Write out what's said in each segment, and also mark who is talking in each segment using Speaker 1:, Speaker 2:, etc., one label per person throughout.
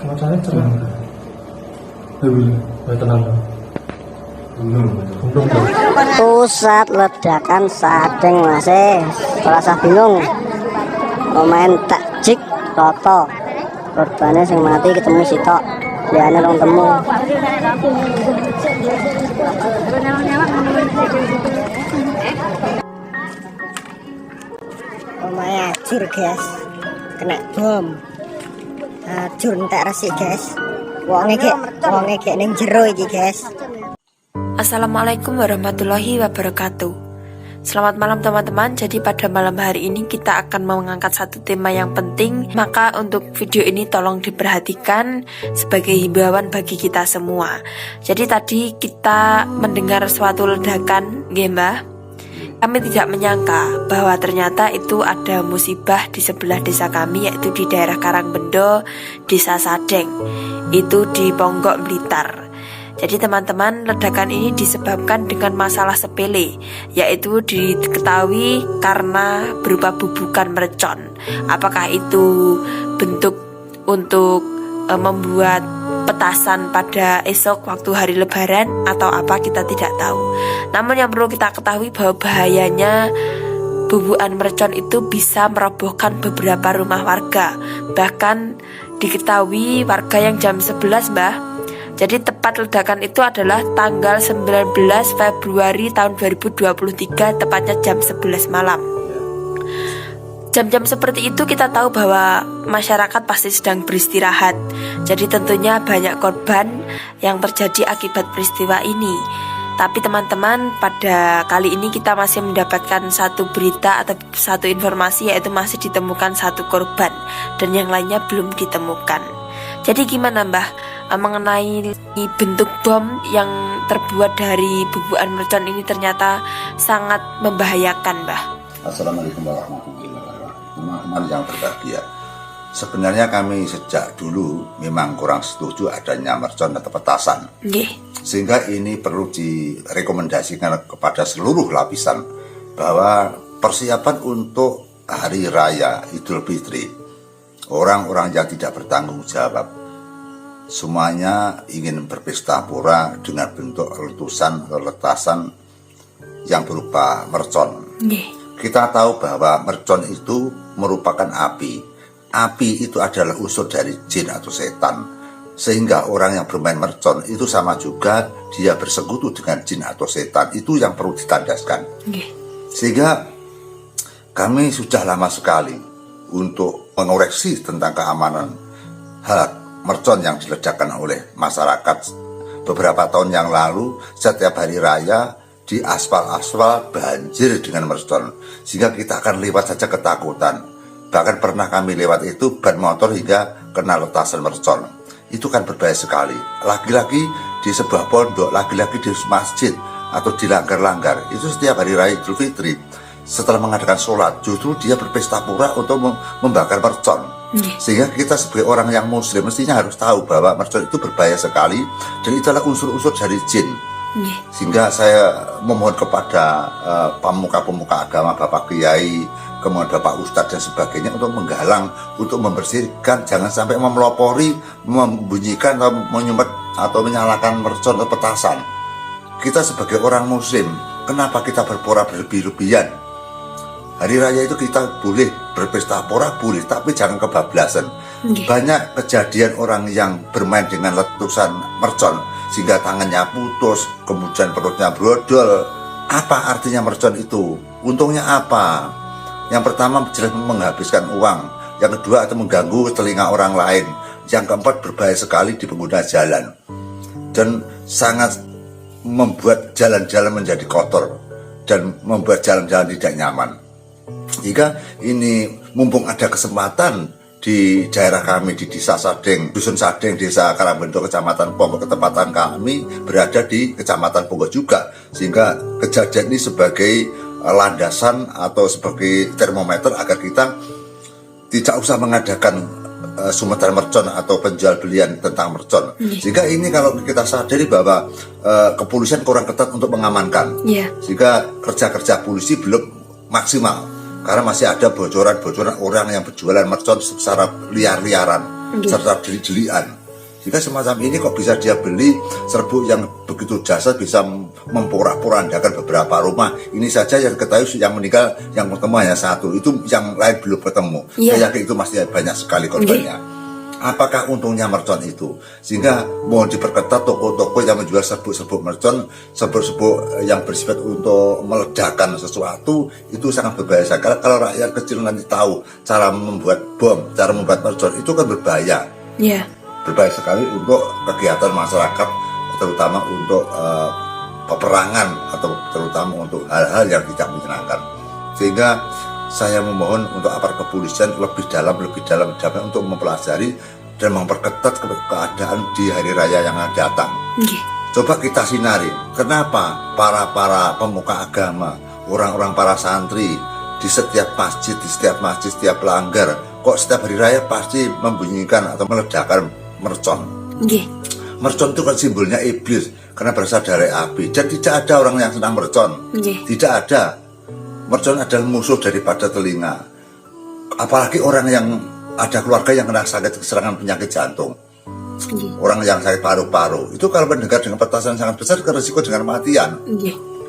Speaker 1: Kacamatnya tenang. Tenang.
Speaker 2: Pusat ledakan Sadeng masih terasa bingung. Pemain takjik roto. Korbannya sing mati ketemu sitok. Liane rong temu. Pemain acur guys. Kena bom. Acur entek resik guys. Wonge gek ning jero iki guys.
Speaker 3: Assalamualaikum warahmatullahi wabarakatuh. Selamat malam teman-teman. Jadi pada malam hari ini kita akan mengangkat satu tema yang penting. Maka untuk video ini tolong diperhatikan sebagai himbauan bagi kita semua. Jadi tadi kita mendengar suatu ledakan, nggih Mbah. Kami tidak menyangka bahwa ternyata itu ada musibah di sebelah desa kami, yaitu di daerah Karangbendo, Desa Sadeng. Itu di Ponggok Blitar. Jadi teman-teman, ledakan ini disebabkan dengan masalah sepele, yaitu diketahui karena berupa bubukan mercon. Apakah itu bentuk untuk membuat petasan pada esok waktu hari lebaran atau apa, kita tidak tahu. Namun yang perlu kita ketahui bahwa bahayanya bubukan mercon itu bisa merobohkan beberapa rumah warga. Bahkan diketahui warga yang jam 11 Mbah. Jadi tepat ledakan itu adalah tanggal 19 Februari tahun 2023, tepatnya jam 11 malam. Jam-jam seperti itu kita tahu bahwa masyarakat pasti sedang beristirahat. Jadi tentunya banyak korban yang terjadi akibat peristiwa ini. Tapi teman-teman, pada kali ini kita masih mendapatkan satu berita atau satu informasi, yaitu masih ditemukan satu korban dan yang lainnya belum ditemukan. Jadi gimana Mbah mengenai bentuk bom yang terbuat dari bubukan mercon ini? Ternyata sangat membahayakan Mbah.
Speaker 4: Assalamualaikum warahmatullahi wabarakatuh. Teman-teman yang berbahagia, sebenarnya kami sejak dulu memang kurang setuju adanya mercon atau petasan. Sehingga ini perlu direkomendasikan kepada seluruh lapisan bahwa persiapan untuk hari raya Idul Fitri, orang-orang yang tidak bertanggung jawab semuanya ingin berpesta pora dengan bentuk letusan atau letasan yang berupa mercon. Kita tahu bahwa mercon itu merupakan api. Api itu adalah unsur dari jin atau setan. Sehingga orang yang bermain mercon itu sama juga dia bersekutu dengan jin atau setan. Itu yang perlu ditandaskan. Sehingga kami sudah lama sekali untuk mengoreksi tentang keamanan hal mercon yang diledakkan oleh masyarakat. Beberapa tahun yang lalu, setiap hari raya di aspal-aspal banjir dengan mercon, sehingga kita akan lewat saja ketakutan. Bahkan pernah kami lewat itu ban motor hingga kena letasan mercon. Itu kan berbahaya sekali. Lagi-lagi di sebuah pondok, lagi-lagi di masjid atau di langgar-langgar, itu setiap hari raya Idul Fitri setelah mengadakan sholat, justru dia berpesta pura untuk membakar mercon. Sehingga kita sebagai orang yang muslim mestinya harus tahu bahwa mercon itu berbahaya sekali dan itu adalah unsur-unsur dari jin. Sehingga saya memohon kepada pemuka-pemuka agama, Bapak Kiai, kemudian Bapak Ustadz dan sebagainya untuk menggalang, untuk membersihkan, jangan sampai memelopori, membunyikan atau menyumet atau menyalakan mercon atau petasan. Kita sebagai orang muslim, kenapa kita berpura berlebih-lebihan? Hari raya itu kita boleh berpesta pora, boleh, tapi jangan kebablasan. Banyak kejadian orang yang bermain dengan letusan mercon sehingga tangannya putus, kemudian perutnya brodol. Apa artinya mercon itu? Untungnya apa? Yang pertama jelas menghabiskan uang. Yang kedua itu mengganggu telinga orang lain. Yang keempat berbahaya sekali di pengguna jalan dan sangat membuat jalan-jalan menjadi kotor dan membuat jalan-jalan tidak nyaman. Jika ini mumpung ada kesempatan di daerah kami di Desa Sadeng, Dusun Sadeng, Desa Karangbendo, Kecamatan Ponggok, ketempatan kami berada di Kecamatan Ponggok juga, sehingga kejadian ini sebagai landasan atau sebagai termometer agar kita tidak usah mengadakan sumetan mercon atau penjual belian tentang mercon. Sehingga ini kalau kita sadari bahwa kepolisian kurang ketat untuk mengamankan, sehingga kerja-kerja polisi belum maksimal. Karena masih ada bocoran-bocoran orang yang berjualan mercon secara liar-liaran. serta jeli-jelian. Jika semacam ini kok bisa dia beli serbuk yang begitu jasa, bisa memporak-porandakan beberapa rumah. Ini saja yang ketahui yang meninggal, yang ketemu hanya satu, itu yang lain belum ketemu. Saya yakin itu masih banyak sekali korbannya. Apakah untungnya mercon itu? Sehingga mohon diperketat toko-toko yang menjual serbuk-serbuk mercon, serbuk-serbuk yang bersifat untuk meledakkan sesuatu, itu sangat berbahaya. Karena kalau rakyat kecil nanti tahu cara membuat bom, cara membuat mercon, itu kan berbahaya. Berbahaya sekali untuk kegiatan masyarakat, terutama untuk peperangan atau terutama untuk hal-hal yang tidak menyenangkan. Sehingga saya memohon untuk aparat kepolisian lebih dalam untuk mempelajari dan memperketat keadaan di hari raya yang akan datang. Coba kita sinari, kenapa para pemuka agama, orang-orang para santri di setiap masjid, setiap langgar, kok setiap hari raya pasti membunyikan atau meledakkan mercon. Mercon itu kan simbolnya iblis karena berasal dari api, dan tidak ada orang yang senang mercon. Tidak ada. Mercon adalah musuh daripada telinga. Apalagi orang yang ada keluarga yang kena sakit serangan penyakit jantung, orang yang sakit paru-paru, itu kalau mendengar dengan petasan sangat besar risiko dengan kematian.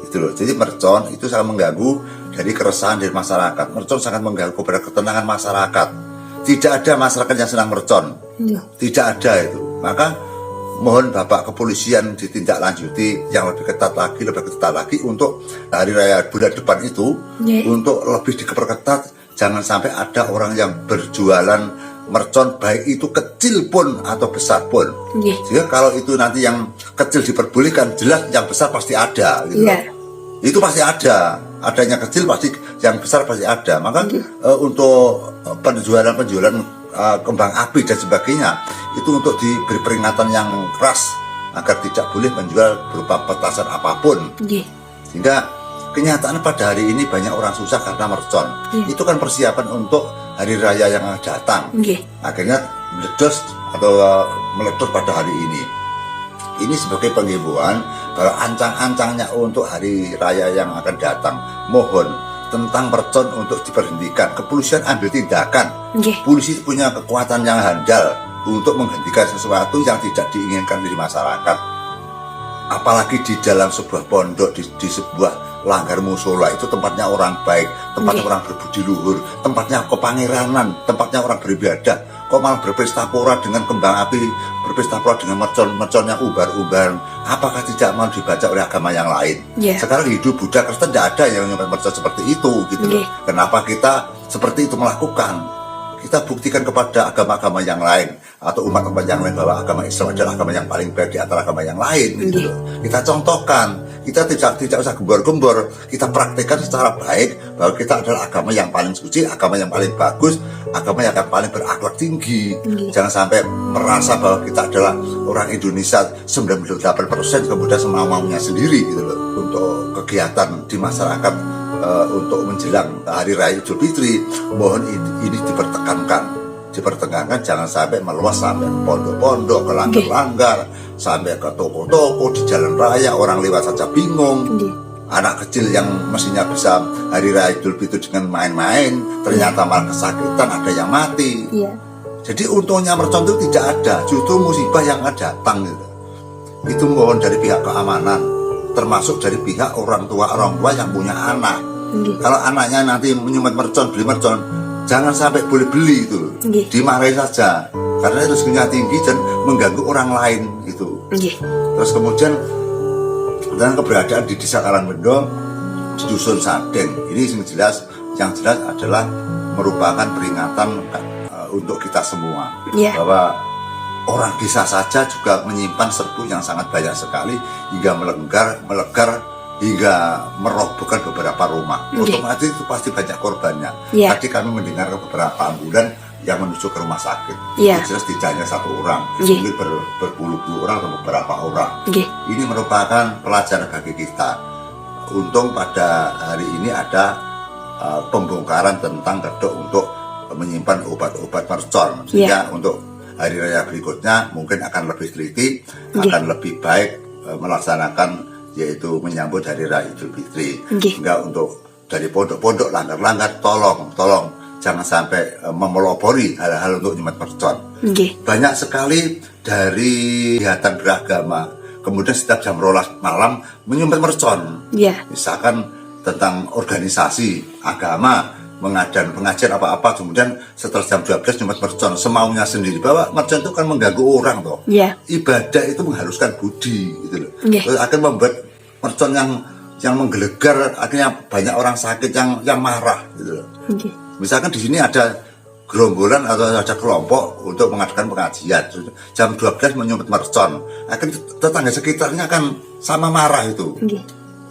Speaker 4: Itu loh. Jadi mercon itu sangat mengganggu dari keresahan dari masyarakat. Mercon sangat mengganggu pada ketenangan masyarakat. Tidak ada masyarakat yang senang mercon. Tidak ada itu. Maka mohon Bapak kepolisian ditindaklanjuti yang lebih ketat lagi untuk hari raya bulan depan itu, untuk lebih diperketat. Jangan sampai ada orang yang berjualan mercon, baik itu kecil pun atau besar pun. Sehingga kalau itu nanti yang kecil diperbolehkan, jelas yang besar pasti ada gitu. Itu pasti ada. Adanya kecil pasti, yang besar pasti ada. Maka untuk penjualan kembang api dan sebagainya, itu untuk diberi peringatan yang keras agar tidak boleh menjual berupa petasan apapun. Sehingga kenyataan pada hari ini banyak orang susah karena mercon. Itu kan persiapan untuk hari raya yang akan datang. Akhirnya meledos pada hari ini. Ini sebagai penghimbauan bahwa ancang-ancangnya untuk hari raya yang akan datang, mohon tentang mercon untuk diberhentikan. Kepolisian ambil tindakan. Polisi punya kekuatan yang handal untuk menghentikan sesuatu yang tidak diinginkan dari masyarakat. Apalagi di dalam sebuah pondok, di sebuah langgar musola, itu tempatnya orang baik, tempatnya orang berbudi luhur, tempatnya kepangeranan, tempatnya orang beribadah. Kok malah berpesta pora dengan kembang api, berpesta pora dengan mercon yang ubar-ubar. Apakah tidak mau dibaca oleh agama yang lain? Sekarang Hindu, Buddha, Kristen tidak ada yang nyumbang mercon seperti itu gitu. Kenapa kita seperti itu melakukan? Kita buktikan kepada agama-agama yang lain atau umat-umat yang lain bahwa agama Islam adalah agama yang paling baik di antara agama yang lain gitu. Kita contohkan, kita tidak usah gembor-gembor, kita praktekkan secara baik bahwa kita adalah agama yang paling suci, agama yang paling bagus, agama yang akan paling berakhlak tinggi. Jangan sampai merasa bahwa kita adalah orang Indonesia 98% kemudian semau-maunya sendiri gitu loh. Untuk kegiatan di masyarakat untuk menjelang hari raya Idul Fitri, mohon ini dipertekankan, jangan sampai meluas sampai pondok-pondok, ke langgar-langgar, sampai ke toko-toko di jalan raya, orang lewat saja bingung. Anak kecil yang mestinya bisa hari raya Idul Fitri dengan main-main, ternyata malah kesakitan, ada yang mati. Jadi untungnya mercon itu tidak ada, justru musibah yang akan datang gitu. Itu mohon dari pihak keamanan, termasuk dari pihak orang tua yang punya anak. Kalau anaknya nanti menyumet mercon, beli mercon, jangan sampai boleh beli itu, dimarahi saja, karena rezekinya tinggi dan mengganggu orang lain itu. Terus kemudian dengan keberadaan di Desa Karangbendo, di Dusun Sadeng, ini yang jelas adalah merupakan peringatan untuk kita semua, bahwa orang desa saja juga menyimpan serbuk yang sangat banyak sekali hingga melegar hingga merobohkan beberapa rumah. Otomatis itu pasti banyak korbannya. Tadi kami mendengar beberapa ambulan yang menuju ke rumah sakit. Jelas tidak hanya satu orang, mungkin berpuluh-puluh orang atau beberapa orang. Ini merupakan pelajaran bagi kita. Untung pada hari ini ada pembongkaran tentang gedok untuk menyimpan obat-obat mercon, sehingga untuk hari raya berikutnya mungkin akan lebih teliti, akan lebih baik melaksanakan, yaitu menyambut hari raya Idul Fitri. Sehingga untuk dari pondok-pondok, langgar-langgar, tolong jangan sampai memelopori hal-hal untuk nyumet mercon. Banyak sekali dari kegiatan beragama kemudian setiap jam 12 malam menyumet mercon. Misalkan tentang organisasi agama, mengadakan pengajian apa-apa, kemudian setelah jam 12 nyumet mercon semaunya sendiri, bahwa mercon itu kan mengganggu orang toh. Ibadah itu menghaluskan budi gitu loh. Terus akan membuat mercon yang menggelegar, akhirnya banyak orang sakit yang marah gitu loh. Misalkan di sini ada gerombolan atau ada kelompok untuk mengadakan pengajian, jam 12 menyumet mercon, akan tetangga sekitarnya kan sama marah itu.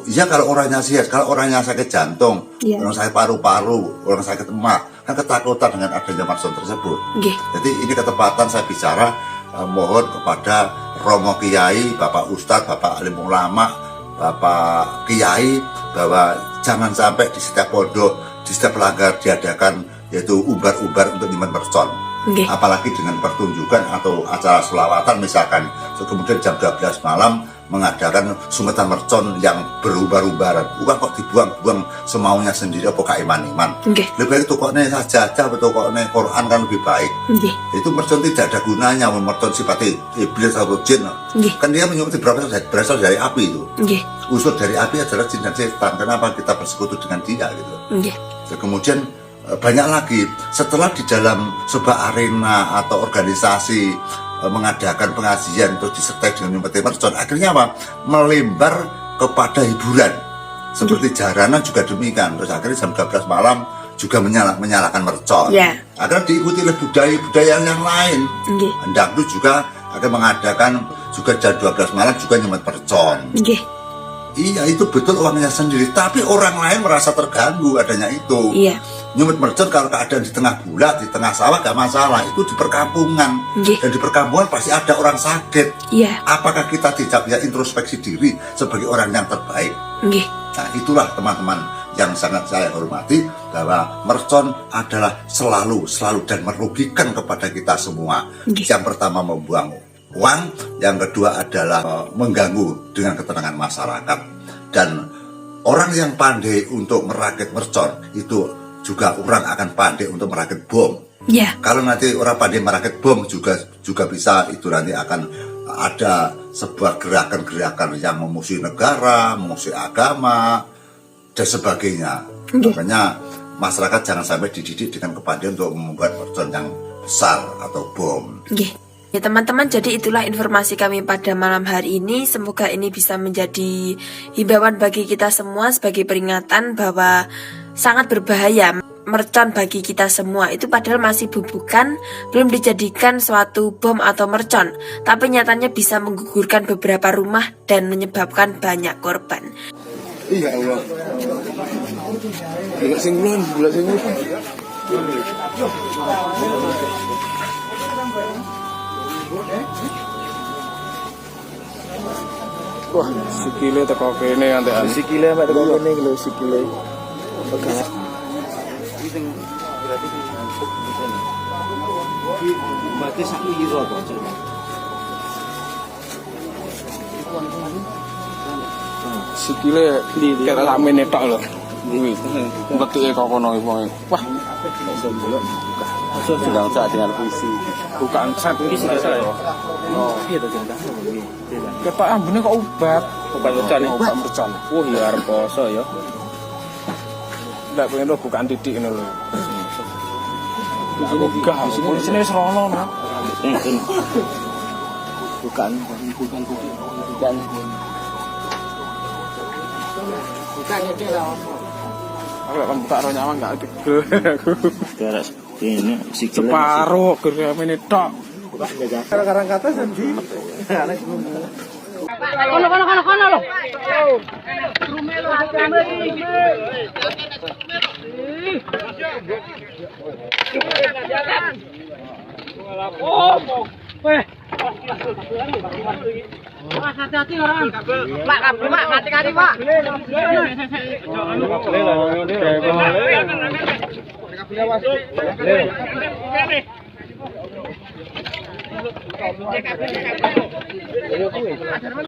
Speaker 4: Iya, kalau orangnya sehat, kalau orangnya sakit jantung, orang sakit paru-paru, orang sakit emak, kan ketakutan dengan adanya mercon tersebut. Jadi ini ketepatan saya bicara, mohon kepada Romo Kiai, Bapak Ustadz, Bapak Alim Ulama, Bapak Kiai, bahwa jangan sampai di setiap pondok, di setiap pelanggar diadakan yaitu umbar-umbar untuk nyumet mercon. Apalagi dengan pertunjukan atau acara selawatan misalkan, kemudian jam 12 malam mengadakan sumetan mercon yang berumbar-umbaran. Bukan kok dibuang-buang semaunya sendiri, apa kayak iman-iman. Lebih baik tukoknya saja, tukoknya Quran kan lebih baik. Itu mercon tidak ada gunanya, mercon sifatnya iblis atau jin. Kan dia menyumet berasal dari api itu. Unsur dari api adalah jin dan setan. Kenapa kita bersekutu dengan dia gitu. Kemudian banyak lagi setelah di dalam sebuah arena atau organisasi mengadakan pengajian terus disertai dengan nyumet mercon, akhirnya apa? Melembar kepada hiburan seperti jaranan juga demikian. Terus akhirnya jam 12 malam juga menyalakan mercon. Akhirnya diikuti oleh budaya yang lain. Dangdut juga akan mengadakan juga jam 12 malam juga nyumet mercon. Iya, itu betul uangnya sendiri, tapi orang lain merasa terganggu adanya itu. Nyumet mercon kalau keadaan di tengah bulat, di tengah sawah gak masalah, itu di perkampungan. Dan di perkampungan pasti ada orang sakit. Apakah kita tidak bisa introspeksi diri sebagai orang yang terbaik? Nah, itulah teman-teman yang sangat saya hormati, bahwa mercon adalah selalu dan merugikan kepada kita semua. Yang pertama membuang uang, yang kedua adalah mengganggu dengan ketenangan masyarakat. Dan orang yang pandai untuk merakit mercon itu juga orang akan pandai untuk merakit bom. Kalau nanti orang pandai merakit bom juga bisa, itu nanti akan ada sebuah gerakan-gerakan yang memusuhi negara, memusuhi agama dan sebagainya. Makanya masyarakat jangan sampai dididik dengan kepandaian untuk membuat mercon yang besar atau bom.
Speaker 3: Ya teman-teman, jadi itulah informasi kami pada malam hari ini. Semoga ini bisa menjadi himbauan bagi kita semua sebagai peringatan bahwa sangat berbahaya mercon bagi kita semua. Itu padahal masih bubukan, belum dijadikan suatu bom atau mercon, tapi nyatanya bisa menggugurkan beberapa rumah dan menyebabkan banyak korban.
Speaker 1: Iya Allah. Bulat singlon. Wah, sikile teko kene antekan. Sikile mek teko kene lho, sikile.
Speaker 5: Berarti sak piro to?
Speaker 1: Sikile kira ramene tok lho. Kuwi. Betike kok kono wong. Wah. Sedang saat dengan puisi. Bukan saat puisi saya. Oh, iya to jeneng. Ketok ambune kok obat mercon. Obat mercon.
Speaker 5: Wah, ya arep poso ya.
Speaker 1: Ndak pengen lo bukan titik ngono lho. Di sini wis rono nah. Bukan. Bukan itu lah. Aku lek buka ro nyawang gak tegel aku.
Speaker 5: Jarak ini sikile.
Speaker 1: Separo geremene tok.
Speaker 5: Karang kata sendiri.
Speaker 2: Kono lho. Hati-hati orang. Pak, hati-hati Pak. Jangan